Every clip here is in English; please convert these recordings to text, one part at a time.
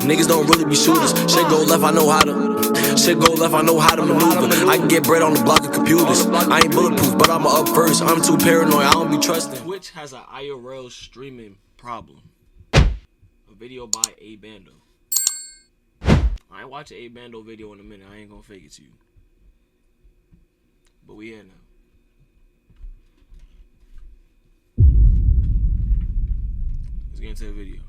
Niggas don't really be shooters. Shit go left, I know how to maneuver. I can get bread on the block of computers. I ain't bulletproof, but I'ma up first. I'm too paranoid, I don't be trusting. Twitch has an IRL streaming problem. A video by A Bando. I ain't watch an A Bando video in a minute. I ain't gonna fake it to you. But we here now. Let's get into the video.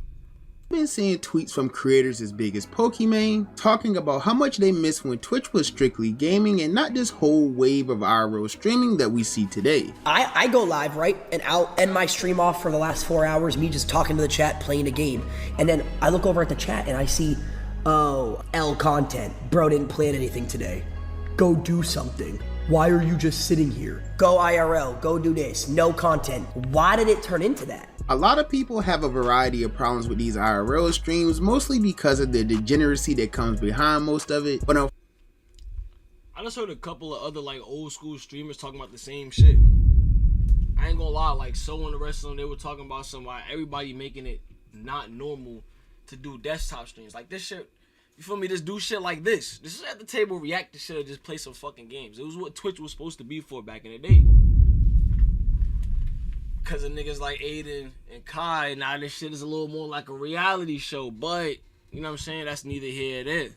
Been seeing tweets from creators as big as Pokimane talking about how much they miss when Twitch was strictly gaming and not this whole wave of IRL streaming that we see today. I go live, right? And I'll end my stream off for the last 4 hours, me just talking to the chat, playing a game. And then I look over at the chat and I see, oh, L content. Bro didn't plan anything today. Go do something. Why are you just sitting here? Go IRL, go do this. No content. Why did it turn into that? A lot of people have a variety of problems with these IRL streams, mostly because of the degeneracy that comes behind most of it. But I just heard a couple of other like old school streamers talking about the same shit. I ain't gonna lie, like So and the rest of them, they were talking about everybody making it not normal to do desktop streams. Like this shit, you feel me? Just do shit like this. This is at the table, react to shit, or just play some fucking games. It was what Twitch was supposed to be for back in the day. Cause of niggas like Aiden and Kai, now this shit is a little more like a reality show, but you know what I'm saying? That's neither here nor there.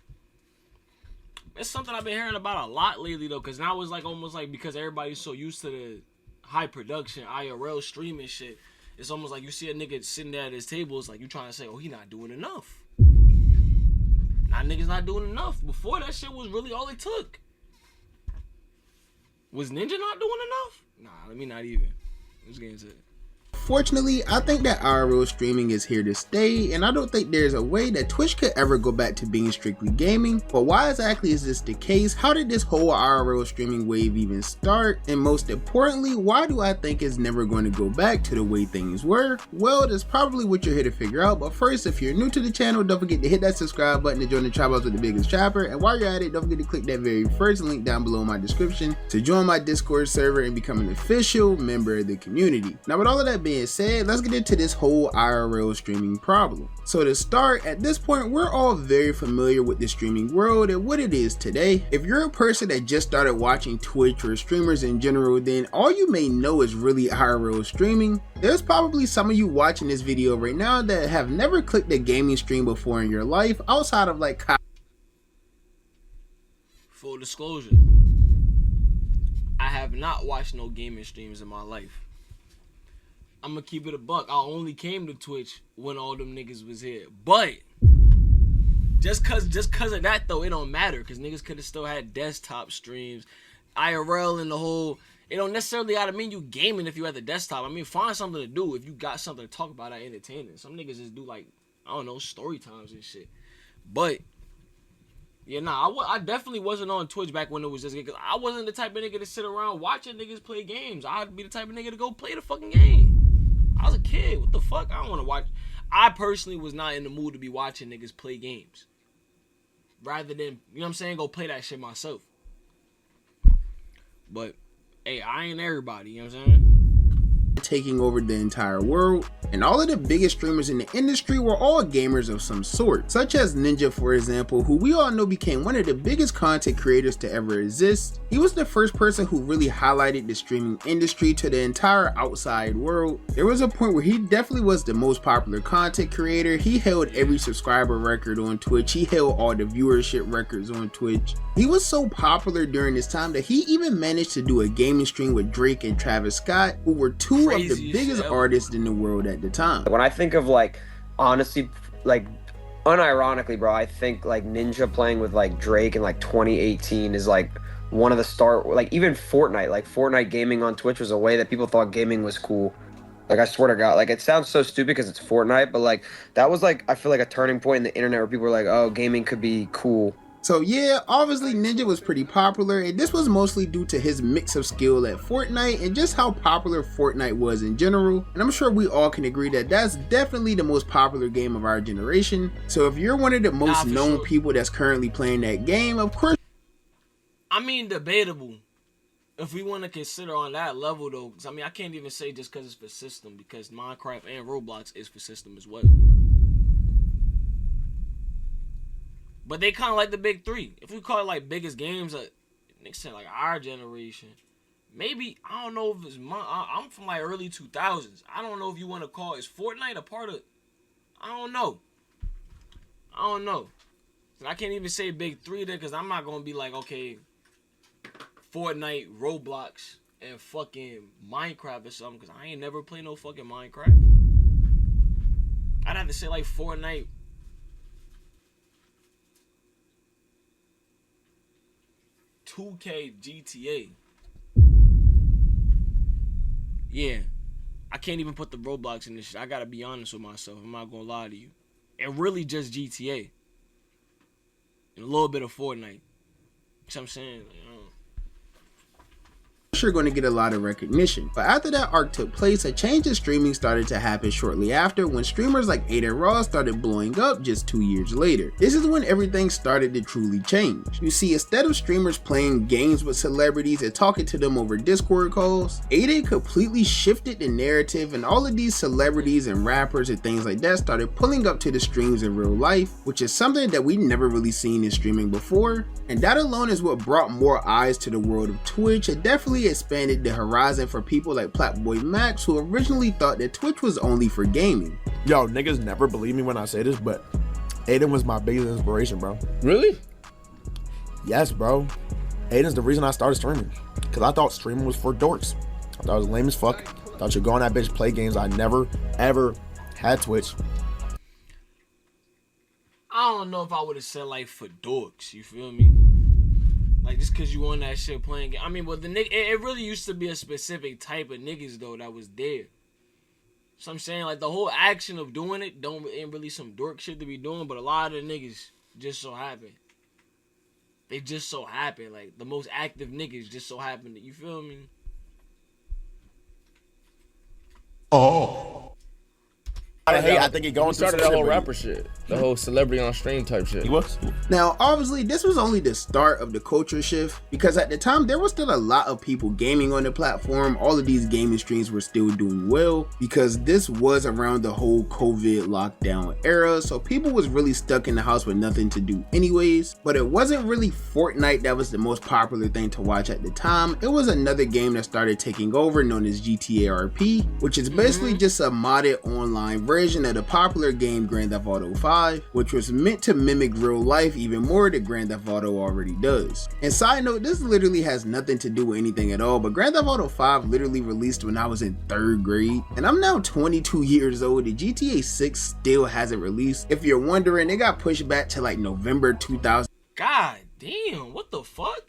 It's something I've been hearing about a lot lately though, cause now it's like almost like because everybody's so used to the high production IRL streaming shit, it's almost like you see a nigga sitting there at his table, it's like you trying to say, oh, he not doing enough. Now niggas not doing enough. Before that shit was really all it took. Was Ninja not doing enough? Nah, let me not even. Let's get into it. Fortunately, I think that IRL streaming is here to stay, and I don't think there's a way that Twitch could ever go back to being strictly gaming. But why exactly is this the case? How did this whole IRL streaming wave even start? And most importantly, why do I think it's never going to go back to the way things were? Well, that's probably what you're here to figure out. But first, if you're new to the channel, don't forget to hit that subscribe button to join the Trap House with the biggest trapper. And while you're at it, don't forget to click that very first link down below in my description to join my Discord server and become an official member of the community. Now, with all of that being said, let's get into this whole IRL streaming problem. So to start, at this point, we're all very familiar with the streaming world and what it is today. If you're a person that just started watching Twitch or streamers in general, then all you may know is really IRL streaming. There's probably some of you watching this video right now that have never clicked a gaming stream before in your life, outside of like full disclosure, I have not watched no gaming streams in my life. I'm gonna keep it a buck. I only came to Twitch when all them niggas was here. But just cause of that though, it don't matter, cause niggas could have still had desktop streams, IRL and the whole. It don't necessarily gotta mean you gaming if you at the desktop. I mean, find something to do if you got something to talk about at entertaining. Some niggas just do like, I don't know, story times and shit. But yeah, nah, I definitely wasn't on Twitch back when it was just, cause I wasn't the type of nigga to sit around watching niggas play games. I'd be the type of nigga to go play the fucking game. I was a kid. What the fuck? I don't want to watch. I personally was not in the mood to be watching niggas play games. Rather than, you know what I'm saying, go play that shit myself. But, hey, I ain't everybody, you know what I'm saying? taking over the entire world, and all of the biggest streamers in the industry were all gamers of some sort, such as Ninja, for example, who we all know became one of the biggest content creators to ever exist. He was the first person who really highlighted the streaming industry to the entire outside world. There was a point where he definitely was the most popular content creator. He held every subscriber record on Twitch. He held all the viewership records on Twitch. He was so popular during this time that he even managed to do a gaming stream with Drake and Travis Scott, who were two of the biggest artists in the world at the time. When I think of, like, honestly, like, unironically, bro, I think like Ninja playing with like Drake in like 2018 is like one of the start, like even Fortnite, like Fortnite gaming on Twitch was a way that people thought gaming was cool. Like, I swear to God, like, it sounds so stupid because it's Fortnite, but like that was like, I feel like a turning point in the internet where people were like, oh, gaming could be cool. So yeah, obviously Ninja was pretty popular, and this was mostly due to his mix of skill at Fortnite and just how popular Fortnite was in general. And I'm sure we all can agree that that's definitely the most popular game of our generation. So if you're one of the most known people that's currently playing that game, of course. I mean, debatable. If we want to consider on that level though, because I mean, I can't even say just because it's for system, because Minecraft and Roblox is for system as well. But they kind of like the big three. If we call it like biggest games, niggas saying like our generation. Maybe, I don't know if it's I'm from like early 2000s. I don't know if you want to call is Fortnite a part of, I don't know. And I can't even say big three there because I'm not going to be like, okay, Fortnite, Roblox, and fucking Minecraft or something because I ain't never played no fucking Minecraft. I'd have to say like Fortnite. $2K GTA. Yeah. I can't even put the Roblox in this shit. I gotta be honest with myself. I'm not gonna lie to you. And really just GTA. And a little bit of Fortnite. You know what I'm saying? Sure going to get a lot of recognition, but after that arc took place, a change in streaming started to happen shortly after when streamers like IRL started blowing up just 2 years later. This is when everything started to truly change. You see, instead of streamers playing games with celebrities and talking to them over Discord calls, Aiden completely shifted the narrative, and all of these celebrities and rappers and things like that started pulling up to the streams in real life, which is something that we never really seen in streaming before, and that alone is what brought more eyes to the world of Twitch and definitely expanded the horizon for people like Platboy Max, who originally thought that Twitch was only for gaming. Yo, niggas never believe me when I say this, but Aiden was my biggest inspiration, bro. Really? Yes, bro. Aiden's the reason I started streaming, because I thought streaming was for dorks. I thought it was lame as fuck. I thought you'd go on that bitch, play games. I never, ever had Twitch. I don't know if I would have said like for dorks, you feel me? Like just cause you on that shit playing. I mean, but it really used to be a specific type of niggas though that was there. So I'm saying like the whole action of doing it ain't really some dork shit to be doing, but a lot of the niggas just so happen. They just so happen, like the most active niggas just so happen that, you feel me? Oh. I think he going through started some the whole shit, rapper shit, the whole celebrity on stream type shit. He was. Now, obviously, this was only the start of the culture shift, because at the time, there was still a lot of people gaming on the platform. All of these gaming streams were still doing well, because this was around the whole COVID lockdown era, so people was really stuck in the house with nothing to do anyways. But it wasn't really Fortnite that was the most popular thing to watch at the time. It was another game that started taking over, known as GTA RP, which is basically just a modded online version of the popular game Grand Theft Auto 5, which was meant to mimic real life even more than Grand Theft Auto already does. And side note, this literally has nothing to do with anything at all, but Grand Theft Auto 5 literally released when I was in 3rd grade, and I'm now 22 years old, and GTA 6 still hasn't released. If you're wondering, it got pushed back to like November 2000. God damn, what the fuck?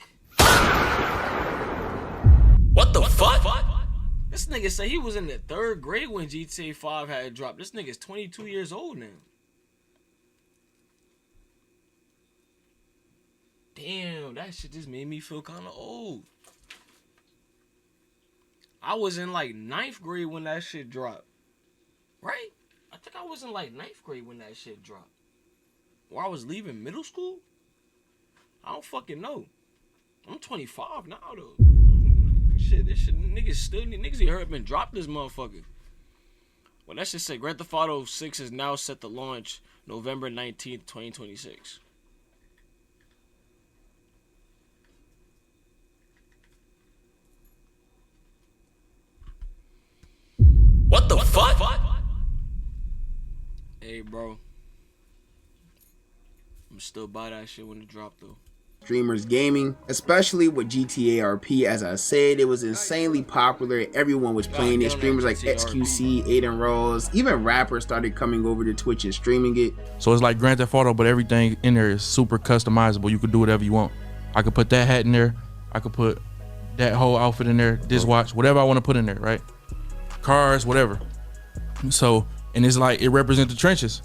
What the fuck? This nigga said he was in the 3rd grade when GTA 5 had dropped. This nigga's 22 years old now. Damn, that shit just made me feel kind of old. I was in like 9th grade when that shit dropped. Right? I think I was in like 9th grade when that shit dropped. Or I was leaving middle school? I don't fucking know. I'm 25 now though. This shit, niggas you heard been dropped this motherfucker. Well, that shit said Grand Theft Auto 6 is now set to launch November 19th, 2026. What the fuck? Hey, bro. I'm still buy that shit when it drop though. Streamers gaming, especially with GTA RP. As I said, it was insanely popular. Everyone was playing it. Streamers like XQC, Aiden Rose, even rappers started coming over to Twitch and streaming it. So it's like Grand Theft Auto, but everything in there is super customizable. You could do whatever you want. I could put that hat in there. I could put that whole outfit in there, this watch, whatever I want to put in there, right? Cars, whatever. So, and it's like, it represents the trenches.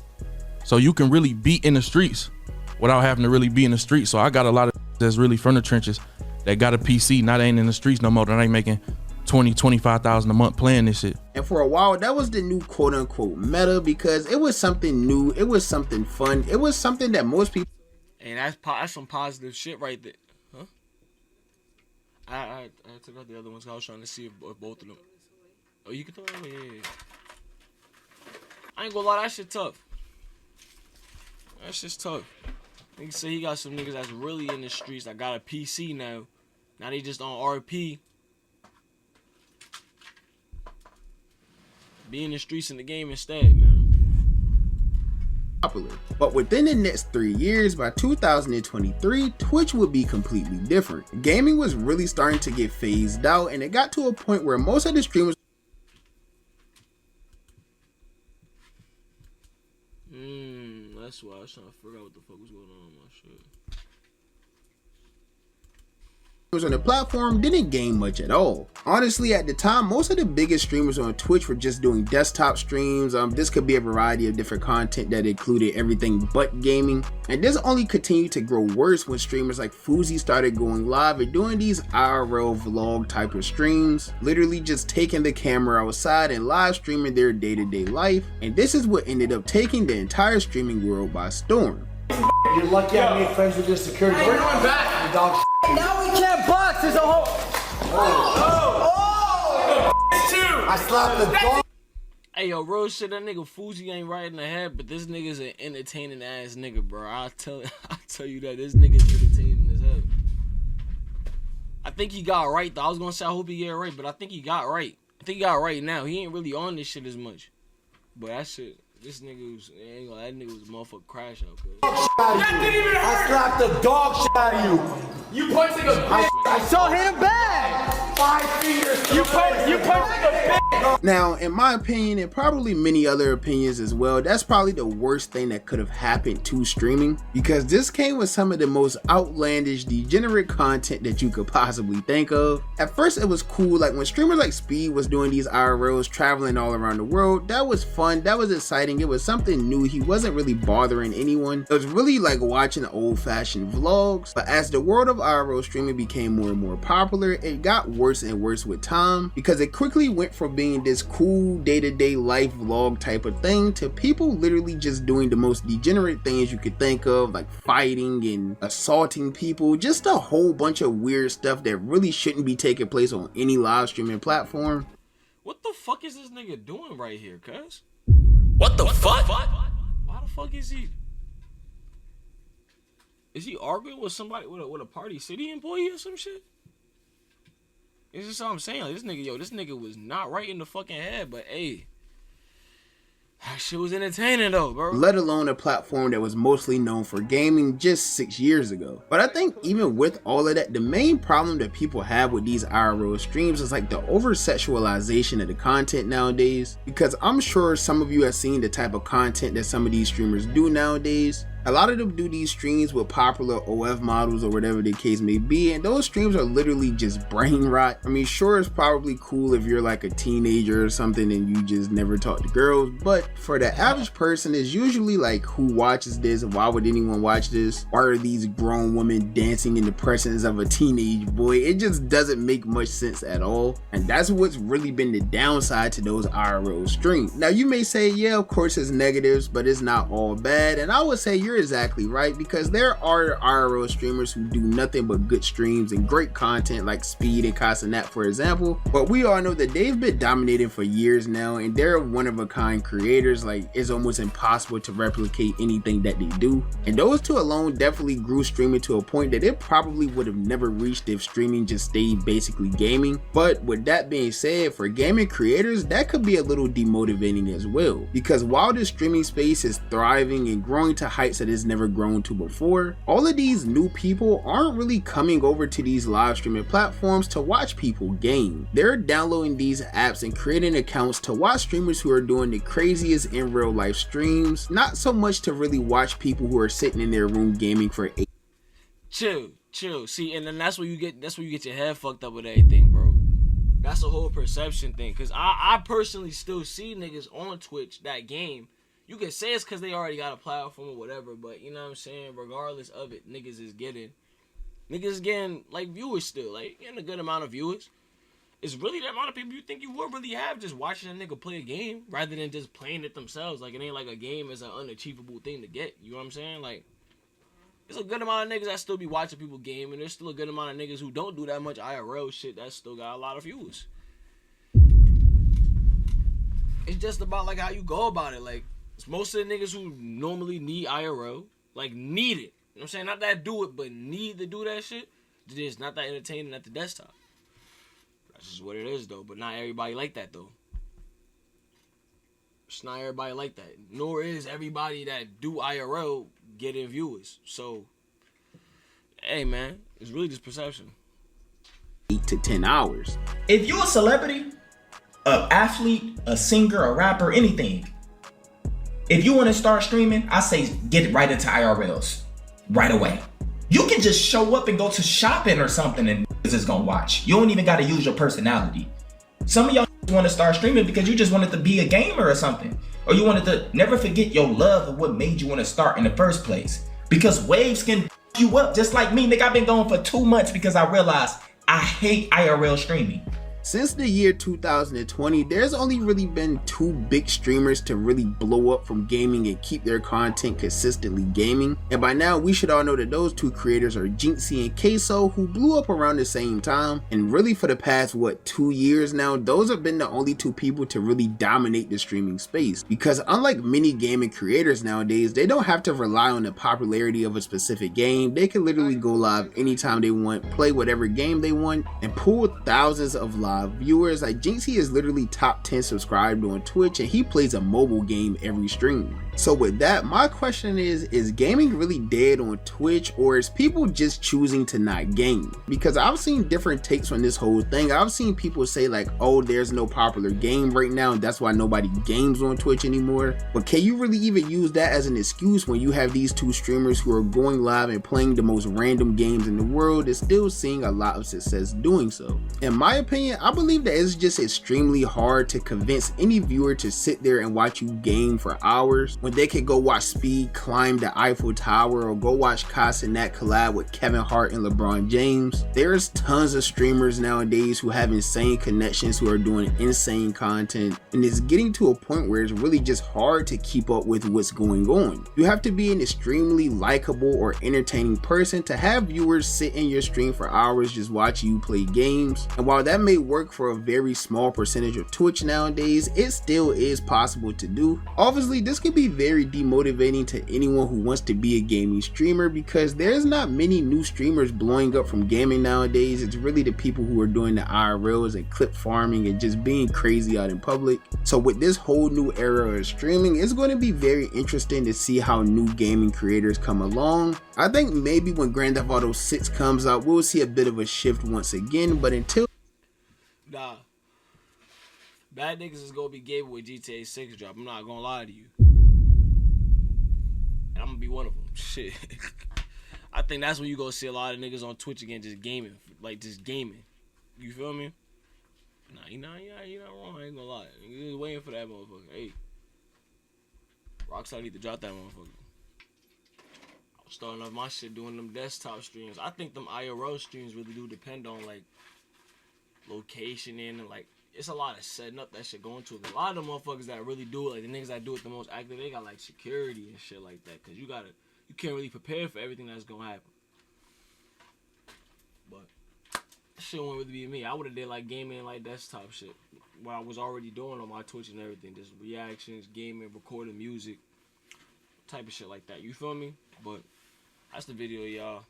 So you can really be in the streets without having to really be in the streets. So I got a lot of that's really from the trenches that got a PC, not ain't in the streets no more, that ain't making 20, 25,000 a month playing this shit. And for a while, that was the new quote unquote meta, because it was something new, it was something fun, it was something that most people. And that's some positive shit right there. Huh? I took out the other ones. I was trying to see if both of them. Oh, you can throw them? Yeah. I ain't gonna lie, that shit tough. That shit's tough. Nigga say he got some niggas that's really in the streets that got a PC now. Now they just on RP. Be in the streets in the game instead, man. Popular. But within the next 3 years, by 2023, Twitch would be completely different. Gaming was really starting to get phased out, and it got to a point where most of the streamers That's why I was trying to figure out what the fuck was going on with my shit. on the platform didn't gain much at all. Honestly, at the time, most of the biggest streamers on Twitch were just doing desktop streams. This could be a variety of different content that included everything but gaming. And this only continued to grow worse when streamers like Fuzi started going live and doing these IRL vlog type of streams, literally just taking the camera outside and live streaming their day-to-day life. And this is what ended up taking the entire streaming world by storm. You're lucky I made friends with your security. We're going back. Your dog. Now we can't box. There's a whole. I slapped the dog. Hey yo, real shit, that nigga Fuji ain't right in the head, but this nigga's an entertaining ass nigga, bro. I'll tell you that this nigga's entertaining as hell. I think he got right though. I was gonna say I hope he get it right, but I think he got right. I think he got right now. He ain't really on this shit as much. But that shit, this nigga was, that nigga was a motherfucking crash out, cuz. I slapped the dog shit out of you. You punched like a bitch. I saw him back. 5 feet. You punched like a bitch. Now, in my opinion, and probably many other opinions as well, that's probably the worst thing that could have happened to streaming, because this came with some of the most outlandish, degenerate content that you could possibly think of. At first, it was cool, like when streamers like Speed was doing these IRLs, traveling all around the world. That was fun, that was exciting, it was something new. He wasn't really bothering anyone. It was really like watching old-fashioned vlogs. But as the world of IRL streaming became more and more popular, it got worse and worse with time, because it quickly went from being this cool day-to-day life vlog type of thing to people literally just doing the most degenerate things you could think of, like fighting and assaulting people, just a whole bunch of weird stuff that really shouldn't be taking place on any live streaming platform. What the fuck is this nigga doing right here, cuz? What the fuck? Why the fuck is he? Is he arguing with somebody, with a Party City employee or some shit? It's just what I'm saying. Like, this nigga was not right in the fucking head, but hey, that shit was entertaining though, bro. Let alone a platform that was mostly known for gaming just 6 years ago. But I think even with all of that, the main problem that people have with these IRL streams is like the over-sexualization of the content nowadays. Because I'm sure some of you have seen the type of content that some of these streamers do nowadays. A lot of them do these streams with popular OF models or whatever the case may be, and those streams are literally just brain rot. I mean, sure, it's probably cool if you're like a teenager or something and you just never talk to girls, but for the average person, it's usually like, who watches this? Why would anyone watch this? Why are these grown women dancing in the presence of a teenage boy? It just doesn't make much sense at all, and that's what's really been the downside to those IRL streams. Now, you may say, yeah, of course it's negatives, but it's not all bad, and I would say you're exactly right, because there are IRL streamers who do nothing but good streams and great content, like Speed and Casanat for example, but we all know that they've been dominating for years now, and they're one-of-a-kind creators. Like, it's almost impossible to replicate anything that they do, and those two alone definitely grew streaming to a point that it probably would have never reached if streaming just stayed basically gaming. But with that being said, for gaming creators, that could be a little demotivating as well, because while the streaming space is thriving and growing to heights that it's never grown to before, all of these new people aren't really coming over to these live streaming platforms to watch people game. They're downloading these apps and creating accounts to watch streamers who are doing the craziest in real life streams, not so much to really watch people who are sitting in their room gaming for 8. Chill. See, and then that's where you get your head fucked up with everything, bro. That's a whole perception thing, cause I personally still see niggas on Twitch that game. You can say it's because they already got a platform or whatever, but you know what I'm saying? Regardless of it, niggas is getting like viewers still, like getting a good amount of viewers. It's really the amount of people you think you would really have just watching a nigga play a game rather than just playing it themselves. Like, it ain't like a game is an unachievable thing to get. You know what I'm saying? Like, there's a good amount of niggas that still be watching people game, and there's still a good amount of niggas who don't do that much IRL shit that still got a lot of viewers. It's just about like how you go about it. Like, most of the niggas who normally need IRL, like, need it. what I'm saying? Not that do it, but need to do that shit. It is not that entertaining at the desktop. That's just what it is, though. But not everybody like that, though. It's not everybody like that. Nor is everybody that do IRL getting viewers. So, hey, man, it's really just perception. 8 to 10 hours. If you're a celebrity, an athlete, a singer, a rapper, anything, if you want to start streaming, I say get right into IRLs right away. You can just show up and go to shopping or something and is gonna watch. You don't even gotta use your personality. Some of y'all want to start streaming because you just wanted to be a gamer or something. Or you wanted to never forget your love of what made you want to start in the first place. Because waves can you up just like me. Nigga, I've been going for 2 months because I realized I hate IRL streaming. Since the year 2020, there's only really been 2 big streamers to really blow up from gaming and keep their content consistently gaming. And by now, we should all know that those 2 creators are Jinxie and Queso, who blew up around the same time. And really for the past, 2 years now, those have been the only 2 people to really dominate the streaming space. Because unlike many gaming creators nowadays, they don't have to rely on the popularity of a specific game. They can literally go live anytime they want, play whatever game they want, and pull thousands of live viewers. Like Jinxie is literally top 10 subscribed on Twitch, and he plays a mobile game every stream. So with that, my question is gaming really dead on Twitch, or is people just choosing to not game? Because I've seen different takes on this whole thing. I've seen people say like, oh, there's no popular game right now, that's why nobody games on Twitch anymore. But can you really even use that as an excuse when you have these 2 streamers who are going live and playing the most random games in the world and still seeing a lot of success doing so? In my opinion, I believe that it's just extremely hard to convince any viewer to sit there and watch you game for hours when they could go watch Speed climb the Eiffel Tower or go watch Casanat collab with Kevin Hart and LeBron James. There's tons of streamers nowadays who have insane connections, who are doing insane content, and it's getting to a point where it's really just hard to keep up with what's going on. You have to be an extremely likable or entertaining person to have viewers sit in your stream for hours just watching you play games. And while that may work for a very small percentage of Twitch nowadays, it still is possible to do. Obviously, this can be very demotivating to anyone who wants to be a gaming streamer, because there's not many new streamers blowing up from gaming nowadays. It's really the people who are doing the IRLs and clip farming and just being crazy out in public. So with this whole new era of streaming, it's going to be very interesting to see how new gaming creators come along. I think maybe when Grand Theft Auto 6 comes out, we'll see a bit of a shift once again, but until Nah. Bad niggas is gonna be gay with GTA 6 drop. I'm not gonna lie to you. And I'm gonna be one of them. Shit. I think that's when you gonna see a lot of niggas on Twitch again just gaming. Like, just gaming. You feel me? Nah, you're not wrong. I ain't gonna lie. You just waiting for that motherfucker. Hey. Rockstar need to drop that motherfucker. I was starting off my shit doing them desktop streams. I think them IRL streams really do depend on, like, location and like it's a lot of setting up that shit going to it. A lot of them motherfuckers that really do it, like the niggas that do it the most active, they got like security and shit like that, because you can't really prepare for everything that's gonna happen. But that shit won't really be me. I would have did like gaming, like desktop shit, what I was already doing on my Twitch and everything, just reactions, gaming, recording music, type of shit like that, you feel me? But that's the video, y'all.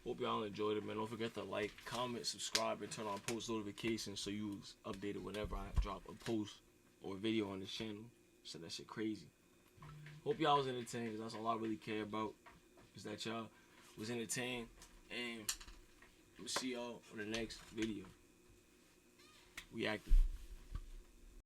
Hope y'all enjoyed it, man. Don't forget to like, comment, subscribe, and turn on post notifications so you was updated whenever I drop a post or a video on this channel. So that shit crazy. Hope y'all was entertained, because that's all I really care about, is that y'all was entertained. And we'll see y'all on the next video. We active.